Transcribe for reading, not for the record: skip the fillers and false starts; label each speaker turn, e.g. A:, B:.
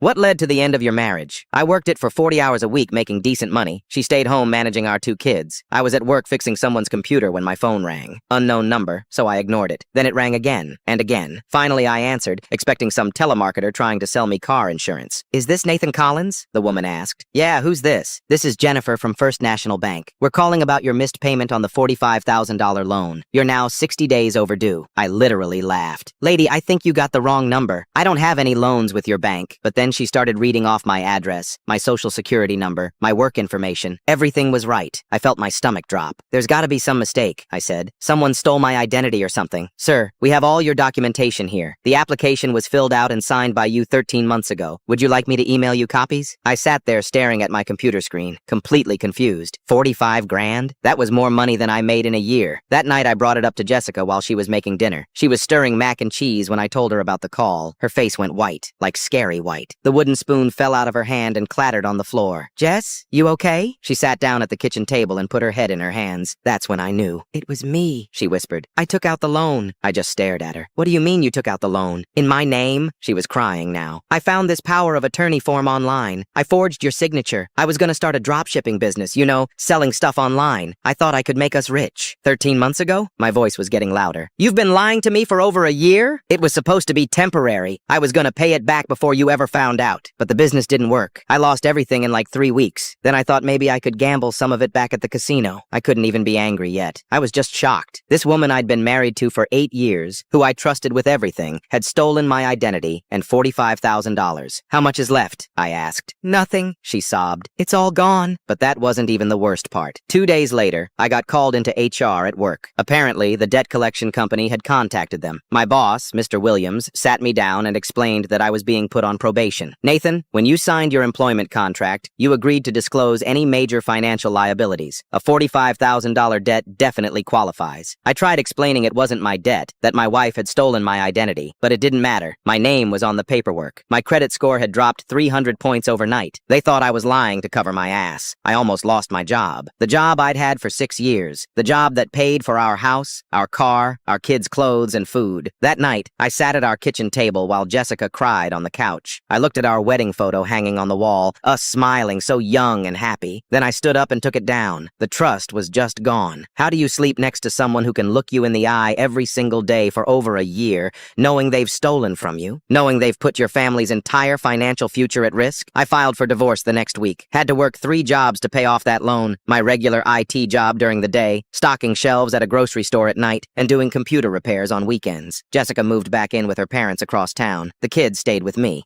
A: What led to the end of your marriage? I worked it for 40 hours a week making decent money. She stayed home managing our 2 kids. I was at work fixing someone's computer when my phone rang. Unknown number, so I ignored it. Then it rang again and again. Finally, I answered, expecting some telemarketer trying to sell me car insurance. Is this Nathan Collins? The woman asked. Yeah, who's this? This is Jennifer from First National Bank. We're calling about your missed payment on the $45,000 loan. You're now 60 days overdue. I literally laughed. Lady, I think you got the wrong number. I don't have any loans with your bank. But then she started reading off my address, my social security number, my work information. Everything was right. I felt my stomach drop. There's gotta be some mistake, I said. Someone stole my identity or something. Sir, we have all your documentation here. The application was filled out and signed by you 13 months ago. Would you like me to email you copies? I sat there staring at my computer screen, completely confused. 45 grand? That was more money than I made in a year. That night I brought it up to Jessica while she was making dinner. She was stirring mac and cheese when I told her about the call. Her face went white, like scary white. The wooden spoon fell out of her hand and clattered on the floor. Jess, you okay? She sat down at the kitchen table and put her head in her hands. That's when I knew. It was me, she whispered. I took out the loan. I just stared at her. What do you mean you took out the loan? In my name? She was crying now. I found this power of attorney form online. I forged your signature. I was gonna start a dropshipping business, you know, selling stuff online. I thought I could make us rich. 13 months ago? My voice was getting louder. You've been lying to me for over a year? It was supposed to be temporary. I was gonna pay it back before you ever found out. But the business didn't work. I lost everything in like 3 weeks. Then I thought maybe I could gamble some of it back at the casino. I couldn't even be angry yet. I was just shocked. This woman I'd been married to for 8 years, who I trusted with everything, had stolen my identity and $45,000. How much is left? I asked. Nothing, she sobbed. It's all gone. But that wasn't even the worst part. 2 days later, I got called into HR at work. Apparently, the debt collection company had contacted them. My boss, Mr. Williams, sat me down and explained that I was being put on probation. Nathan, when you signed your employment contract, you agreed to disclose any major financial liabilities. A $45,000 debt definitely qualifies. I tried explaining it wasn't my debt, that my wife had stolen my identity, but it didn't matter. My name was on the paperwork. My credit score had dropped 300 points overnight. They thought I was lying to cover my ass. I almost lost my job. The job I'd had for 6 years. The job that paid for our house, our car, our kids' clothes and food. That night, I sat at our kitchen table while Jessica cried on the couch. I looked at our wedding photo hanging on the wall, us smiling so young and happy. Then I stood up and took it down. The trust was just gone. How do you sleep next to someone who can look you in the eye every single day for over a year, knowing they've stolen from you, knowing they've put your family's entire financial future at risk? I filed for divorce the next week. Had to work 3 jobs to pay off that loan. My regular IT job during the day, stocking shelves at a grocery store at night, and doing computer repairs on weekends. Jessica moved back in with her parents across town. The kids stayed with me.